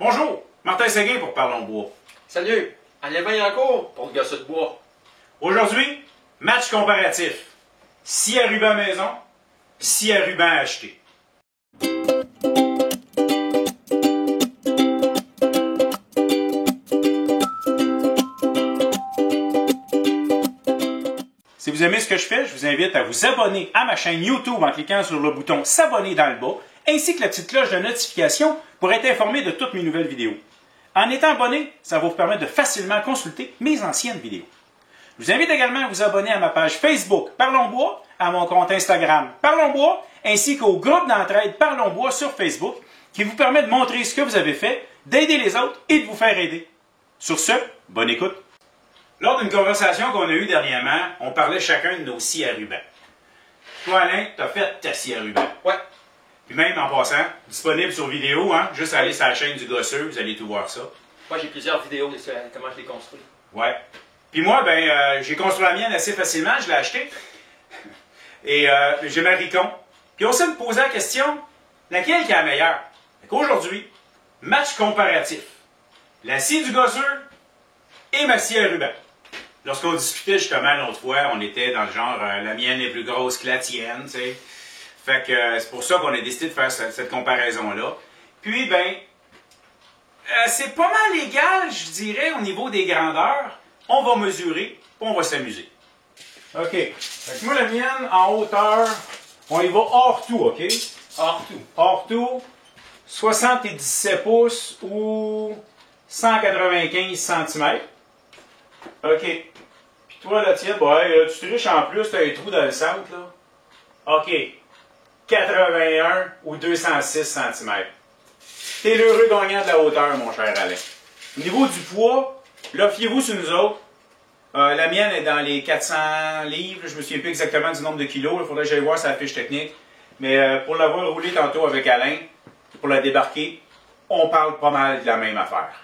Bonjour, Martin Séguin pour Parlons Bois. Salut, Alain Yancourt pour le gosseux de bois. Aujourd'hui, match comparatif. Scie à ruban maison, scie à ruban acheté. Si vous aimez ce que je fais, je vous invite à vous abonner à ma chaîne YouTube en cliquant sur le bouton s'abonner dans le bas, ainsi que la petite cloche de notification pour être informé de toutes mes nouvelles vidéos. En étant abonné, ça va vous permettre de facilement consulter mes anciennes vidéos. Je vous invite également à vous abonner à ma page Facebook Parlons Bois, à mon compte Instagram Parlons Bois, ainsi qu'au groupe d'entraide Parlons Bois sur Facebook, qui vous permet de montrer ce que vous avez fait, d'aider les autres et de vous faire aider. Sur ce, bonne écoute. Lors d'une conversation qu'on a eue dernièrement, on parlait chacun de nos scies à ruban. Toi, Alain, tu as fait ta scie à ruban. Ouais. Puis même en passant, disponible sur vidéo, hein? Juste aller sur la chaîne du gosseux, vous allez tout voir ça. Moi, j'ai plusieurs vidéos de comment je l'ai construit. Ouais. Puis moi, j'ai construit la mienne assez facilement, je l'ai acheté. Et j'ai ma Ricon. Puis on s'est posé la question, laquelle qui est la meilleure? Aujourd'hui, match comparatif. La scie du gosseux et ma scie à ruban. Lorsqu'on discutait justement l'autre fois, on était dans le genre, la mienne est plus grosse que la tienne, tu sais. Fait que c'est pour ça qu'on a décidé de faire cette comparaison-là. Puis, c'est pas mal égal, je dirais, au niveau des grandeurs. On va mesurer, puis on va s'amuser. OK. Fait que moi, la mienne, en hauteur, on y va hors tout, OK? Hors tout. Hors tout, 77 pouces ou 195 cm. OK. Puis toi, la tienne, tu triches en plus, tu as un trou dans le centre, là. OK. 81 ou 206 cm. T'es l'heureux gagnant de la hauteur, mon cher Alain. Au niveau du poids, là, fiez-vous sur nous autres. La mienne est dans les 400 livres. Je me souviens plus exactement du nombre de kilos. Il faudrait que j'aille voir sa fiche technique. Mais pour l'avoir roulé tantôt avec Alain, pour la débarquer, on parle pas mal de la même affaire.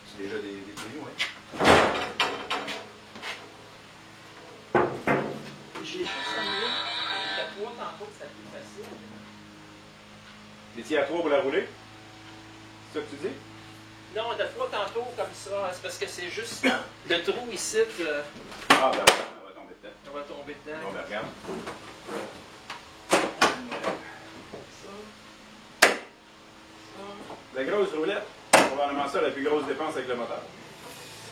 C'est déjà des prix, oui. J'ai juste à 3 tantôt, ça plus facile. T'es-tu à 3 pour la rouler? C'est ça que tu dis? Non, de 3 tantôt comme ça, c'est parce que c'est juste le trou ici. Ah, ben, on va tomber dedans. On va tomber dedans. Bon, ben, regarde. La grosse roulette, probablement ça, la plus grosse dépense avec le moteur.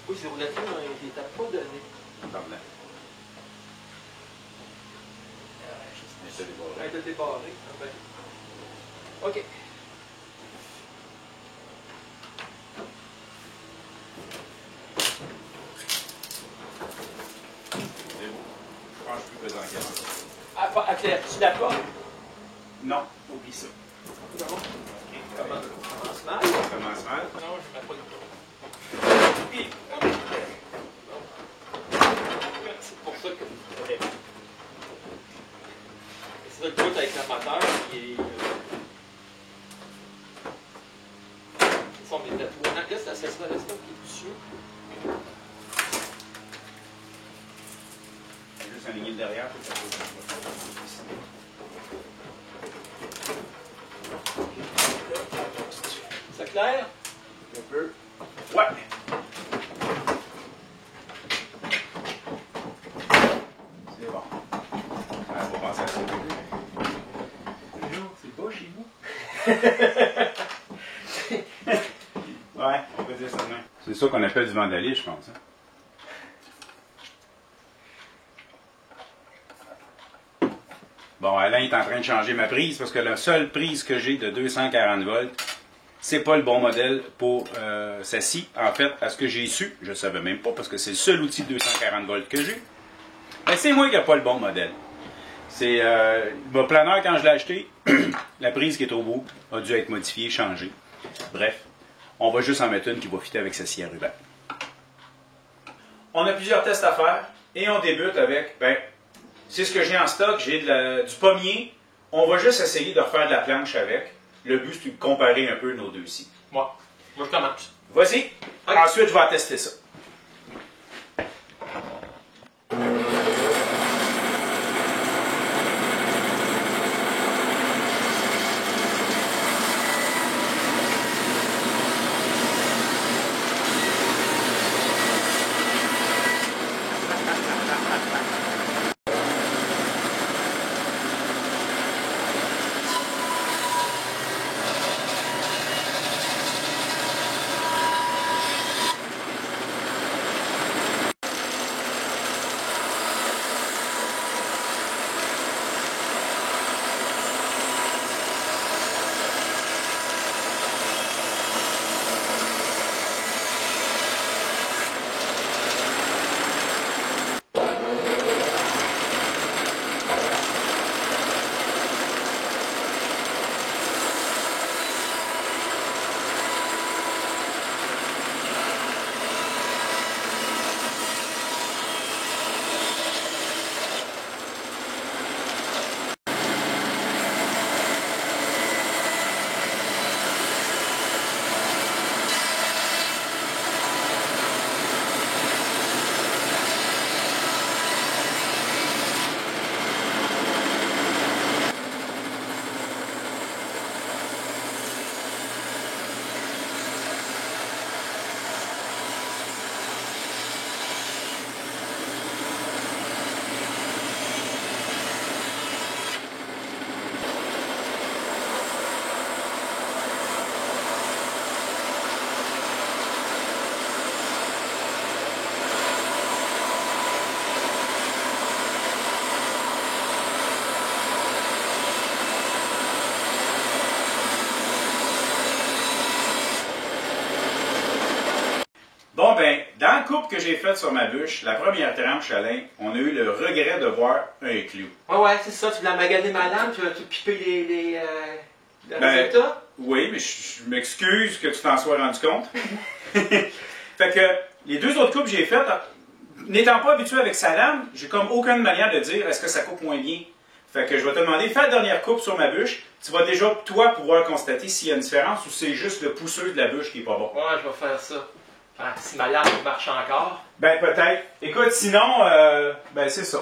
Oui, ces roulettes-là, on ne les t'a pas donné. Pardon. C'est débarré. Elle était débarrée. OK. C'est beau. Je pense que je suis plus pesant qu'elle. Ah, tu l'as pas? Non, oublie ça. Non. OK. Commence mal. Ça commence mal. Non, je ne mets pas le trou. Puis, C'est pour ça que. C'est ça le bout avec le moteur qui est. Ils sont mis de tout. Laisse la cesse-là qui est dessus. juste un ligne derrière. Ça C'est clair? un peu. Ouais. C'est bon. On va penser à ça. C'est bas chez vous. Ouais, on peut dire ça de même. C'est ça qu'on appelle du vandalisme, je pense. Hein? Bon, Alain est en train de changer ma prise parce que la seule prise que j'ai de 240 volts, c'est pas le bon modèle pour sa scie. En fait, à ce que j'ai su, je ne savais même pas parce que c'est le seul outil de 240 volts que j'ai. Mais c'est moi qui n'ai pas le bon modèle. C'est le planeur, quand je l'ai acheté, la prise qui est au bout a dû être modifiée, changée. Bref, on va juste en mettre une qui va fitter avec sa scie à ruban. On a plusieurs tests à faire et on débute avec, c'est ce que j'ai en stock, j'ai du pommier. On va juste essayer de refaire de la planche avec. Le but, c'est de comparer un peu nos deux scies. Moi, je commence. Vas-y. Okay. Ensuite, je vais tester ça. ben, dans le couple que j'ai fait sur ma bûche, la première tranche, Alain, on a eu le regret de voir un clou. Ouais, c'est ça. Tu voulais maganer ma lame, tu vas tout piper les résultats? Oui, mais je m'excuse que tu t'en sois rendu compte. Fait que les deux autres coupes que j'ai faites, n'étant pas habitué avec sa lame, j'ai comme aucune manière de dire est-ce que ça coupe moins bien. Fait que je vais te demander, fais la dernière coupe sur ma bûche. Tu vas déjà, toi, pouvoir constater s'il y a une différence ou c'est juste le pousseux de la bûche qui est pas bon. Ouais, je vais faire ça. Ah, si ma lame marche encore. Ben, peut-être. Écoute, sinon, ben, c'est ça.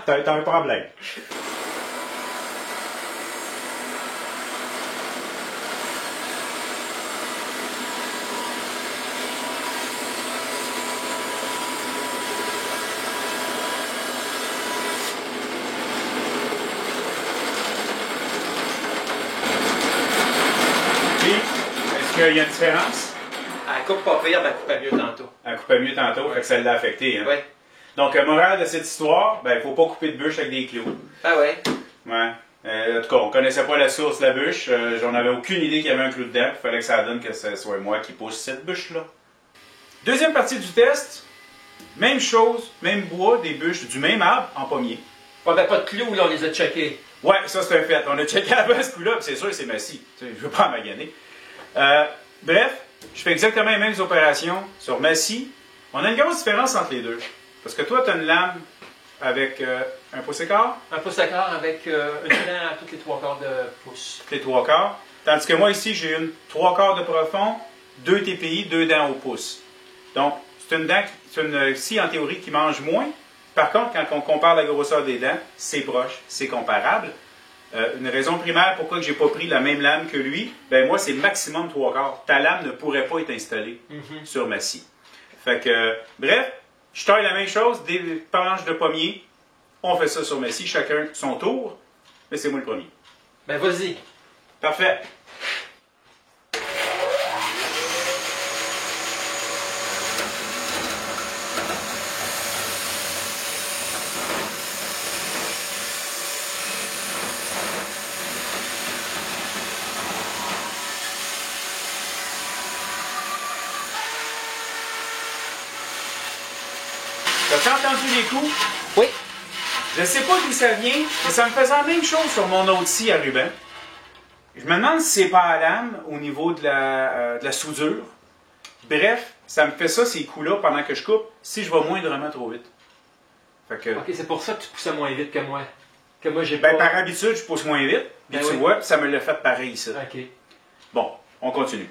T'as un problème. Est-ce qu'il y a une différence? Elle coupe pas pire, mais elle coupait mieux tantôt. Elle coupait mieux tantôt, fait que ça l'a affecté. Hein? Oui. Donc, morale de cette histoire, ben, il faut pas couper de bûche avec des clous. Ah ouais. Ouais. En tout cas, on connaissait pas la source de la bûche. J'en avais aucune idée qu'il y avait un clou dedans. Il fallait que ça donne que ce soit moi qui pousse cette bûche-là. Deuxième partie du test. Même chose, même bois, des bûches du même arbre en pommier. On n'avait pas de clous, là, on les a checkés. Ouais, ça c'est un fait. On a checké avant ce coup-là, puis c'est sûr que c'est massif. Tu sais, je veux pas en maganer. Bref, je fais exactement les mêmes opérations sur Massy. On a une grosse différence entre les deux. Parce que toi, tu as une lame avec un pouce et quart. Un pouce à quart avec une lame à toutes les 3/4 de pouce. Les 3/4. Tandis que moi, ici, j'ai une 3/4 de profond, 2 TPI, 2 dents au pouce. Donc, c'est une dent, c'est une scie en théorie qui mange moins. Par contre, quand on compare la grosseur des dents, c'est proche, c'est comparable. Une raison primaire pourquoi je n'ai pas pris la même lame que lui, ben moi, c'est maximum 3/4. Ta lame ne pourrait pas être installée sur ma scie. Fait que, bref, je taille la même chose, des planches de pommier. On fait ça sur ma scie, chacun son tour. Mais c'est moi le premier. Ben, vas-y. Parfait. T'as-tu entendu les coups? Oui. Je ne sais pas d'où ça vient, mais ça me faisait la même chose sur mon autre scie à ruban. Je me demande si c'est pas à lame au niveau de la soudure. Bref, ça me fait ça, ces coups-là, pendant que je coupe, si je vais moindrement trop vite. Fait que, Ok, c'est pour ça que tu poussais moins vite que moi. Que moi, j'ai ben, pas... par habitude, je pousse moins vite. Puis Ben tu oui. vois, ça me l'a fait pareil, ça. Ok. Bon, on continue.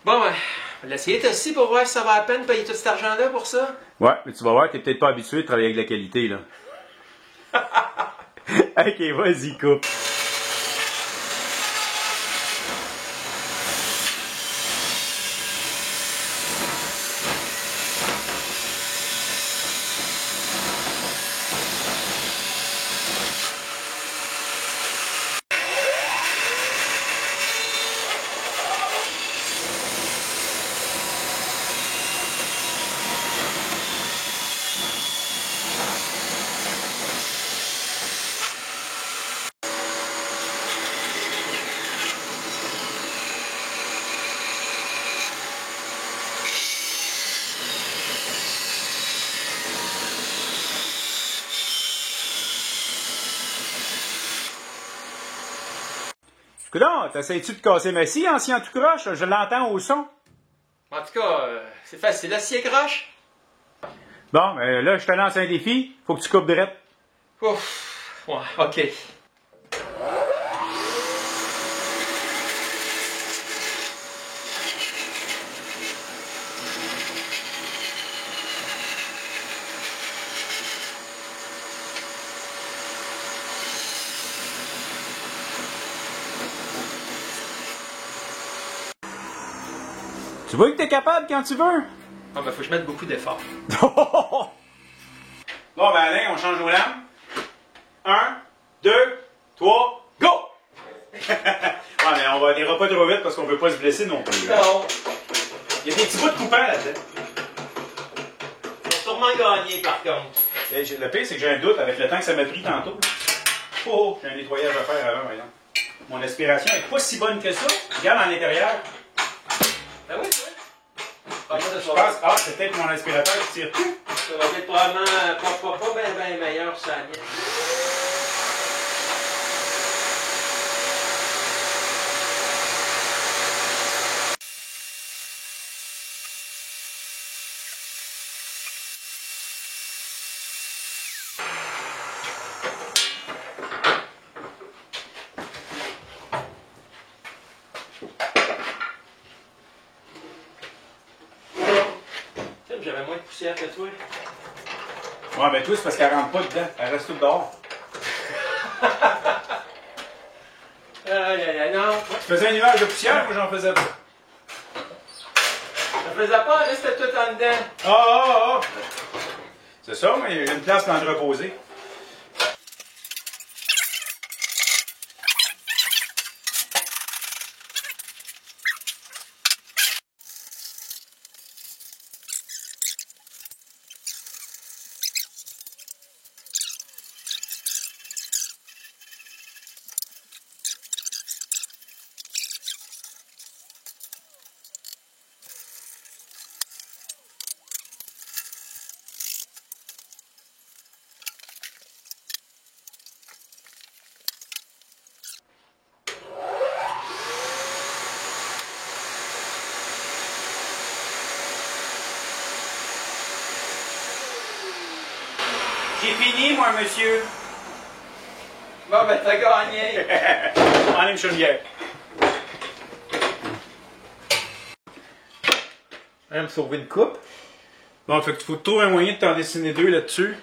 Bon, ben, on va l'essayer aussi pour voir si ça va à peine payer tout cet argent-là pour ça. Ouais, mais tu vas voir, t'es peut-être pas habitué de travailler avec la qualité, là. Ok, vas-y, coupe. Coudon, t'essayes-tu de casser ma scie, ancien tout croche? Je l'entends au son. En tout cas, c'est facile, là, si croche. Bon, ben là, je te lance un défi. Faut que tu coupes direct. Ouf. Ouais, OK. Tu vois que t'es capable quand tu veux? Ah, ben, faut que je mette beaucoup d'efforts. Bon, ben Alain, on change nos lames. 1, 2, 3, go! Ah, mais on ira pas trop vite parce qu'on veut pas se blesser non plus. Hein? Non. Il y a des petits bouts de coupant là-dedans. On va sûrement gagner, par contre. Le pire, c'est que j'ai un doute avec le temps que ça m'a pris tantôt. Oh, j'ai un nettoyage à faire avant, voyons. Mon aspiration est pas si bonne que ça. Regarde à l'intérieur. Ben oui, c'est vrai. Je pense, c'est peut-être mon aspirateur qui tire tout. Ça va être probablement pas bien meilleur sur la mienne. J'avais moins de poussière que toi. Ouais, ben toi, c'est parce qu'elle rentre pas dedans. Elle reste toute dehors. Non. Tu faisais un nuage de poussière, moi j'en faisais pas. Je faisais pas, là, c'était tout en dedans. Ah! C'est ça, mais il y a une place pour l'entreposer. J'ai fini, moi, monsieur. Bon, ben, t'as gagné. Allez, me une bière. Elle me sauver une coupe. Bon, fait que tu faut trouver un moyen de t'en dessiner deux là-dessus.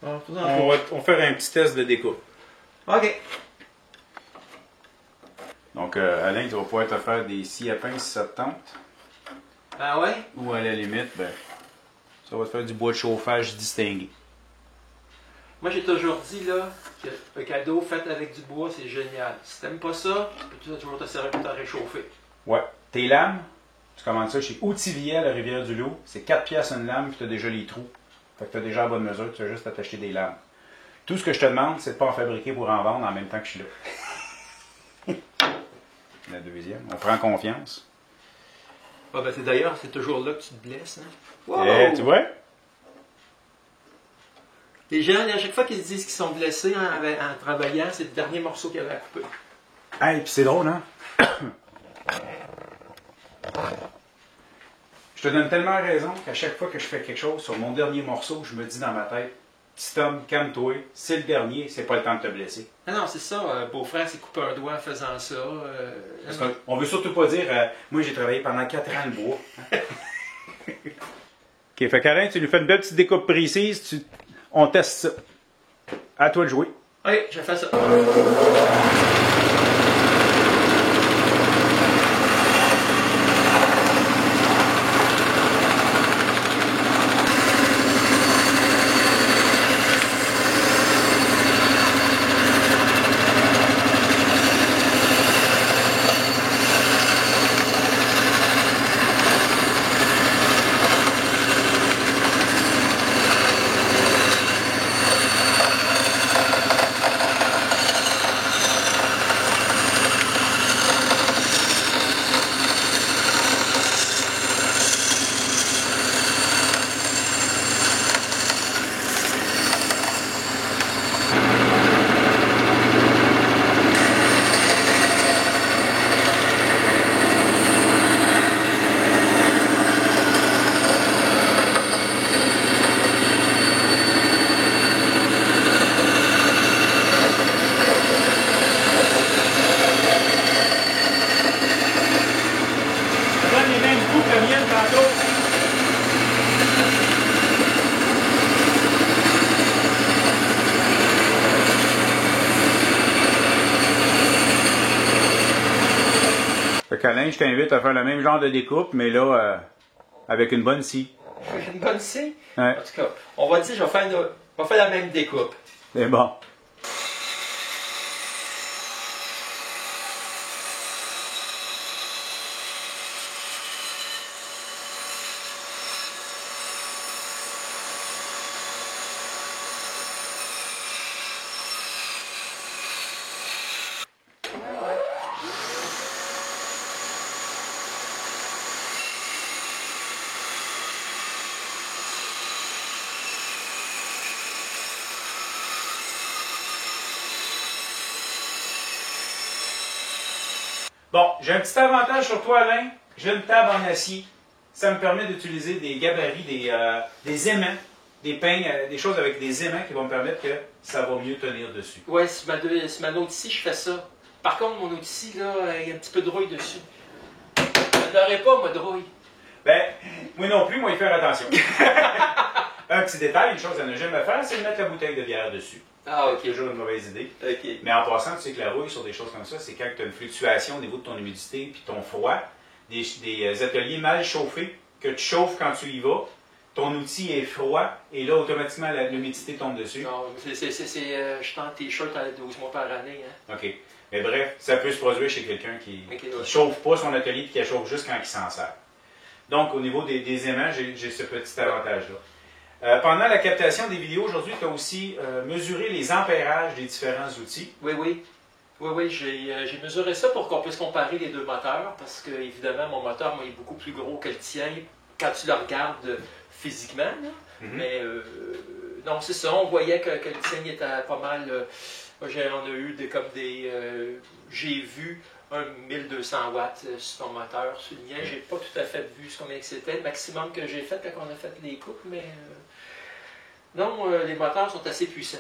Bon, On va faire un petit test de découpe. OK. Donc, Alain, tu vas pouvoir te faire des scies à pince si ça te tente. Ben ouais. Ou à la limite, ben, ça va te faire du bois de chauffage distingué. Moi, j'ai toujours dit, là, qu'un cadeau fait avec du bois, c'est génial. Si t'aimes pas ça, tu peux toujours te servir pour te réchauffer. Ouais. Tes lames, tu commandes ça chez Outilier à la Rivière-du-Loup. C'est 4 piastres une lame, puis tu as déjà les trous. Fait que tu as déjà la bonne mesure, tu as juste à t'acheter des lames. Tout ce que je te demande, c'est de pas en fabriquer pour en vendre en même temps que je suis là. La deuxième, on prend confiance. Ah ben, d'ailleurs, c'est toujours là que tu te blesses, hein? Wow! Tu vois? Les gens, à chaque fois qu'ils disent qu'ils sont blessés en travaillant, c'est le dernier morceau qu'ils avaient à couper. Hey, puis c'est drôle, hein? Je te donne tellement raison qu'à chaque fois que je fais quelque chose sur mon dernier morceau, je me dis dans ma tête, petit homme, calme-toi, c'est le dernier, c'est pas le temps de te blesser. Ah non, c'est ça, beau-frère s'est coupé un doigt en faisant ça. Parce qu'on veut surtout pas dire, moi j'ai travaillé pendant 4 ans le bois. Ok, fait qu'Alain, tu lui fais une belle petite découpe précise, on teste ça. À toi de jouer. Oui, je fais ça. je t'invite à faire le même genre de découpe, mais là, avec une bonne scie. Une bonne scie? Ouais. En tout cas, on va dire, je vais faire la même découpe. C'est bon. Bon, j'ai un petit avantage sur toi, Alain. J'ai une table en acier. Ça me permet d'utiliser des gabarits, des aimants, des peignes, des choses avec des aimants qui vont me permettre que ça va mieux tenir dessus. Ouais, sur ma note ici, je fais ça. Par contre, mon note ici, là, il y a un petit peu de rouille dessus. Je n'aurais pas, moi, de rouille. Ben, moi non plus, moi, y faire attention. Un petit détail, une chose à ne jamais faire, c'est de mettre la bouteille de bière dessus. Ah, ok. C'est toujours une mauvaise idée. Ok. Mais en passant, tu sais que la rouille sur des choses comme ça, c'est quand tu as une fluctuation au niveau de ton humidité puis ton froid, des ateliers mal chauffés, que tu chauffes quand tu y vas, ton outil est froid et là, automatiquement, l'humidité tombe dessus. Non, je suis en t-shirt à 12 mois par année. Hein. OK. Mais bref, ça peut se produire chez quelqu'un qui ouais. chauffe pas son atelier et qui la chauffe juste quand il s'en sert. Donc, au niveau des aimants, j'ai ce petit avantage-là. Pendant la captation des vidéos, aujourd'hui, tu as aussi mesuré les ampérages des différents outils. Oui, oui. Oui, j'ai mesuré ça pour qu'on puisse comparer les deux moteurs, parce que, évidemment, mon moteur, moi, est beaucoup plus gros que le tien quand tu le regardes physiquement. Là. Mais, non, c'est ça, on voyait que le tien était pas mal... on a eu j'ai vu un 1200 watts sur ton moteur. Sur le mien, j'ai pas tout à fait vu combien que c'était. Le maximum que j'ai fait quand on a fait les coupes, mais... non, les moteurs sont assez puissants.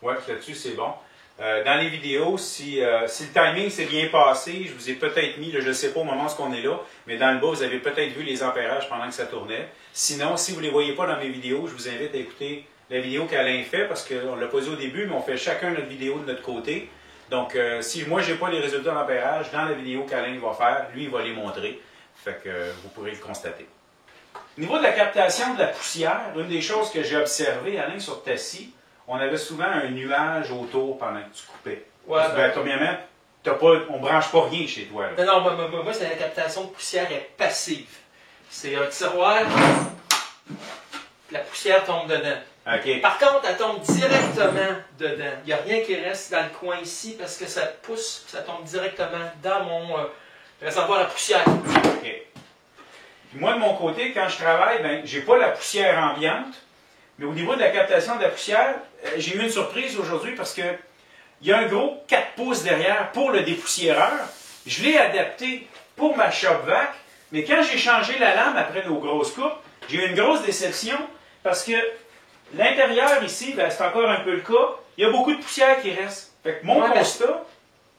Oui, là-dessus, c'est bon. Dans les vidéos, si le timing s'est bien passé, je vous ai peut-être mis, là, je ne sais pas au moment où on est là, mais dans le bas, vous avez peut-être vu les ampérages pendant que ça tournait. Sinon, si vous ne les voyez pas dans mes vidéos, je vous invite à écouter la vidéo qu'Alain fait, parce qu'on ne l'a pas dit au début, mais on fait chacun notre vidéo de notre côté. Donc, si moi, je n'ai pas les résultats d'ampérage, dans la vidéo qu'Alain va faire, lui, il va les montrer. Fait que vous pourrez le constater. Au niveau de la captation de la poussière, une des choses que j'ai observé, Alain, sur ta scie, on avait souvent un nuage autour pendant que tu coupais. Ouais, premièrement, on ne branche pas rien chez toi. Là. Non, moi, c'est la captation de poussière est passive. C'est un tiroir, la poussière tombe dedans. Okay. Par contre, elle tombe directement dedans. Il n'y a rien qui reste dans le coin ici parce que ça pousse, ça tombe directement dans mon réservoir à poussière. Okay. Puis moi, de mon côté, quand je travaille, ben, je n'ai pas la poussière ambiante. Mais au niveau de la captation de la poussière, j'ai eu une surprise aujourd'hui parce que il y a un gros 4 pouces derrière pour le dépoussiéreur. Je l'ai adapté pour ma shop vac, mais quand j'ai changé la lame après nos grosses coupes, j'ai eu une grosse déception parce que l'intérieur ici, ben, c'est encore un peu le cas, il y a beaucoup de poussière qui reste. Fait que mon constat,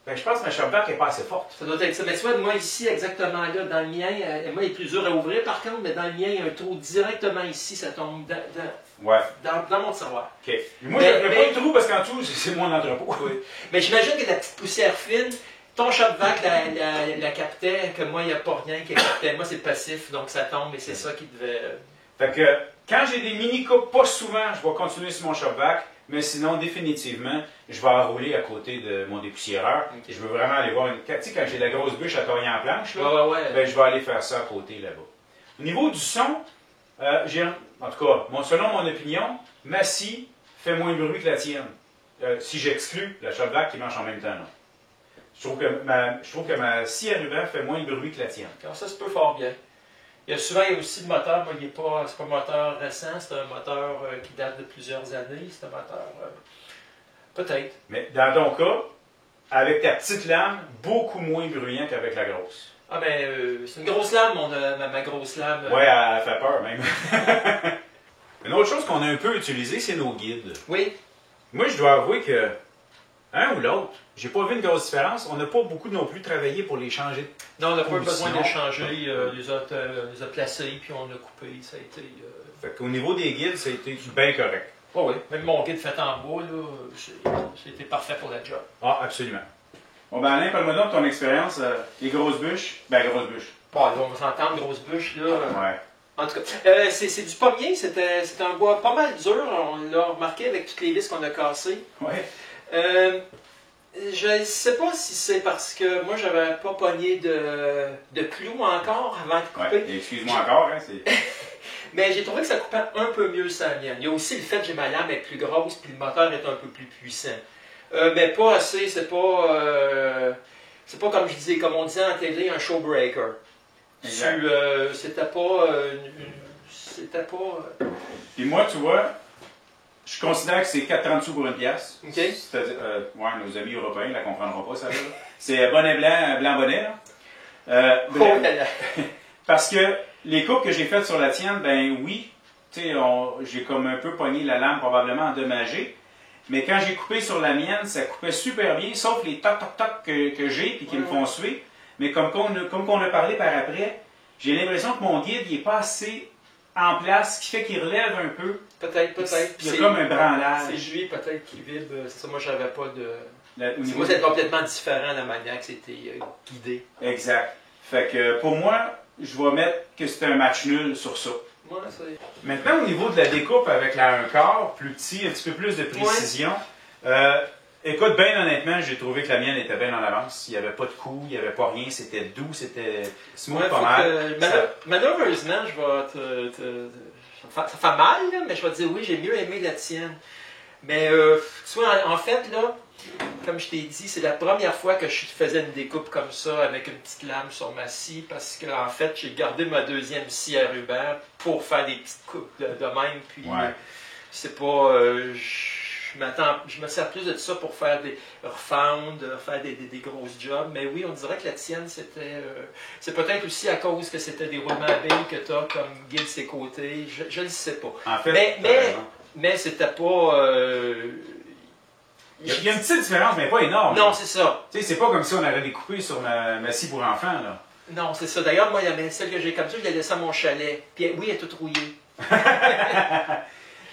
ben, je pense que ma shop vac n'est pas assez forte. Ça doit être ça. Mais tu vois, moi ici, exactement là, dans le mien, moi il est plus dur à ouvrir par contre, mais dans le mien, il y a un trou directement ici, ça tombe dans mon tiroir. OK. Moi, je ne fais pas le trou parce qu'en dessous, c'est mon entrepôt. Oui. Mais j'imagine que la petite poussière fine, ton shop vac la captait, que moi, il n'y a pas rien qui captait. Moi, c'est passif, donc ça tombe et c'est ça qui devait... Fait que quand j'ai des mini-coupes, pas souvent, je vais continuer sur mon shop vac, mais sinon, définitivement, je vais enrouler à côté de mon dépoussiéreur. Okay. Je veux vraiment aller voir tu sais, quand j'ai la grosse bûche à tailler en planche, là, ben, je vais aller faire ça à côté là-bas. Au niveau du son, en tout cas, selon mon opinion, ma scie fait moins de bruit que la tienne. Si j'exclus la shop vac qui marche en même temps. Non. Je trouve que ma scie à ruban fait moins de bruit que la tienne. Alors ça se peut fort bien. Il y a aussi le moteur, mais c'est pas un moteur récent, c'est un moteur qui date de plusieurs années. C'est un moteur... peut-être. Mais dans ton cas, avec ta petite lame, beaucoup moins bruyant qu'avec la grosse. Ah ben, c'est une grosse lame, ma grosse lame. Ouais, elle fait peur même. Une autre chose qu'on a un peu utilisée, c'est nos guides. Oui. Moi, je dois avouer que, un ou l'autre, j'ai pas vu une grosse différence. On n'a pas beaucoup non plus travaillé pour les changer. Non, on n'a pas besoin de les changer. Les a placés, puis on a coupé. Ça a été... Fait qu'au niveau des guides, ça a été bien correct. Oh oui, même mon guide fait en bois, là, c'était parfait pour la job. Ah, absolument. Bon, ben Alain, parle-moi donc de ton expérience, les grosses bûches. Ben, grosses bûches. Bon, on va s'entendre, grosse bûche, là. Ouais. En tout cas, c'est du pommier, c'était un bois pas mal dur, on l'a remarqué avec toutes les vis qu'on a cassées. Ouais. Je ne sais pas si c'est parce que moi, j'avais pas pogné de clous encore avant de couper. Ouais. Excuse-moi encore, hein, c'est... Mais j'ai trouvé que ça coupait un peu mieux sa mienne. Il y a aussi le fait que j'ai ma lame est plus grosse puis le moteur est un peu plus puissant. Mais pas assez, c'est pas comme je disais, comme on disait en télé, un showbreaker. C'était pas... Puis moi, tu vois, je considère que c'est 4,30 sous pour une pièce. OK. C'est-à-dire, ouais, nos amis européens ne la comprendront pas, ça. C'est bonnet blanc, blanc bonnet, là. Oh là là. Parce que les coupes que j'ai faites sur la tienne, ben oui, tu sais, j'ai comme un peu pogné la lame, probablement endommagée. Mais quand j'ai coupé sur la mienne, ça coupait super bien, sauf les toc-toc-toc que j'ai et qui me font suer. Mais comme qu'on a parlé par après, j'ai l'impression que mon guide n'est pas assez en place, ce qui fait qu'il relève un peu. Peut-être. Il y a comme un branlage. C'est lui peut-être qui vibre. C'est ça, moi j'avais pas de... Moi, c'est complètement différent la manière que c'était guidé. Exact. Fait que pour moi, je vais mettre que c'était un match nul sur ça. Ouais, maintenant, au niveau de la découpe avec la 1/4, plus petit, un petit peu plus de précision. Écoute, bien honnêtement, j'ai trouvé que la mienne était bien en avance. Il n'y avait pas de coups, il n'y avait pas rien, c'était doux, c'était smooth pas mal. Malheureusement, je vais ça fait mal, là, mais je vais te dire oui, j'ai mieux aimé la tienne. Mais tu vois, en fait, là, comme je t'ai dit, c'est la première fois que je faisais une découpe comme ça avec une petite lame sur ma scie parce qu'en fait, j'ai gardé ma deuxième scie à ruban pour faire des petites coupes de même. Puis, c'est pas. Je me sers plus de ça pour faire des refound, faire des grosses jobs. Mais oui, on dirait que la tienne, c'était. C'est peut-être aussi à cause que c'était des roulements à billes que tu as comme guide ses côtés. Je ne sais pas. En fait, mais c'était pas. Il y a une petite différence, mais pas énorme. Non, c'est ça. Tu sais, c'est pas comme si on avait découpé sur ma scie pour enfants, là. Non, c'est ça. D'ailleurs, moi, celle que j'ai comme ça, je l'ai laissée à mon chalet. Puis oui, elle est toute rouillée.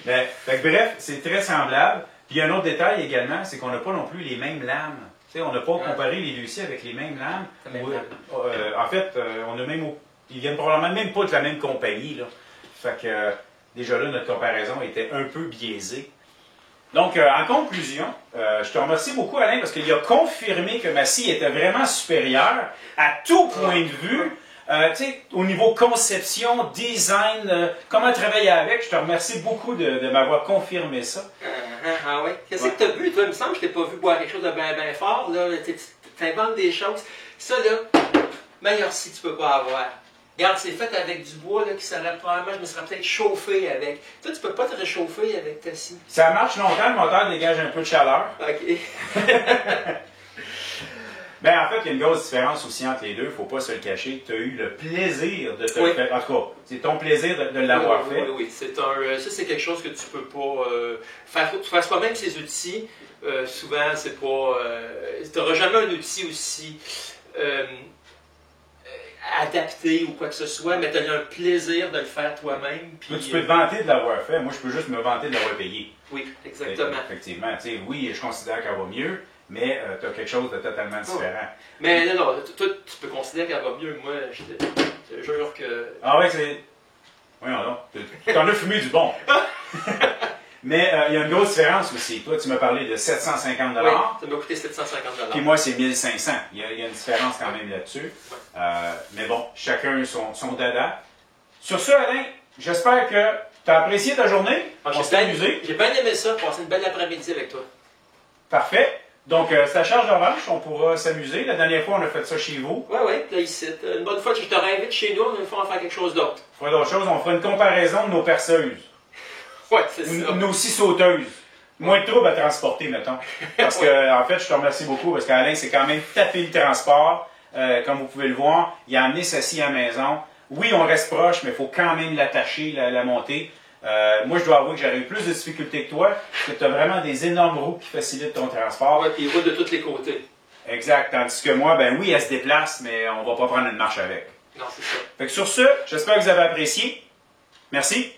Bref, c'est très semblable. Puis il y a un autre détail également, c'est qu'on n'a pas non plus les mêmes lames. Tu sais, on n'a pas comparé les deux scies avec les mêmes lames. En fait, ils viennent probablement même pas de la même compagnie, là. Fait que déjà là, notre comparaison était un peu biaisée. Donc, en conclusion, je te remercie beaucoup, Alain, parce qu'il a confirmé que ma scie était vraiment supérieure à tout point de vue. Tu sais, au niveau conception, design, comment travailler avec, je te remercie beaucoup de m'avoir confirmé ça. Ah oui? Qu'est-ce que tu as bu, toi? Il me semble que je t'ai pas vu boire quelque chose de bien fort. Tu inventes des choses. Ça, là, meilleur scie tu peux pas avoir. Regarde, c'est fait avec du bois là, qui serait probablement, je me serais peut-être chauffé avec. Toi, tu peux pas te réchauffer avec ta scie. Ça marche longtemps, le moteur dégage un peu de chaleur. OK. Ben, en fait, il y a une grosse différence aussi entre les deux, il ne faut pas se le cacher. Tu as eu le plaisir de te le faire. En tout cas, c'est ton plaisir de l'avoir fait. Oui. Ça, c'est quelque chose que tu peux pas faire. Tu fais toi-même ces outils. Souvent, c'est pas. Tu n'auras jamais un outil aussi adapté ou quoi que ce soit, mais tu as un plaisir de le faire toi-même. Toi, tu peux te vanter de l'avoir fait. Moi, je peux juste me vanter de l'avoir payé. Oui, exactement. Effectivement. Tu sais, oui, je considère qu'elle va mieux, mais tu as quelque chose de totalement différent. Mais non, toi, tu peux considérer qu'elle va mieux. Moi, je te jure que... Ah ouais, c'est... Oui, non. Tu en as fumé du bon. Mais il y a une grosse différence aussi. Toi, tu m'as parlé de 750 $. Oui, ça m'a coûté 750 $. Puis moi, c'est 1500. Il y a une différence quand même là-dessus. Mais bon, chacun son dada. Sur ce, Alain, j'espère que tu as apprécié ta journée. On s'est amusé. J'ai bien aimé ça, passer une belle après-midi avec toi. Parfait. Donc, c'est la charge de revanche, on pourra s'amuser. La dernière fois, on a fait ça chez vous. Oui, là, ici. Une bonne fois que je te réinvite chez nous, une fois, on va faire quelque chose d'autre. On fera d'autres choses. On fera une comparaison de nos perceuses. Oui, c'est ça. Nos scies sauteuses. Moins de troubles à transporter, mettons. Parce que, en fait, je te remercie beaucoup parce qu'Alain, c'est quand même tapé le transport. Comme vous pouvez le voir, il a amené sa scie à la maison. Oui, on reste proche, mais il faut quand même l'attacher, la monter. Moi, je dois avouer que j'aurais eu plus de difficultés que toi, parce que tu as vraiment des énormes roues qui facilitent ton transport. Oui, puis il roule de tous les côtés. Exact. Tandis que moi, ben oui, elle se déplace, mais on va pas prendre une marche avec. Non, c'est ça. Fait que sur ce, j'espère que vous avez apprécié. Merci.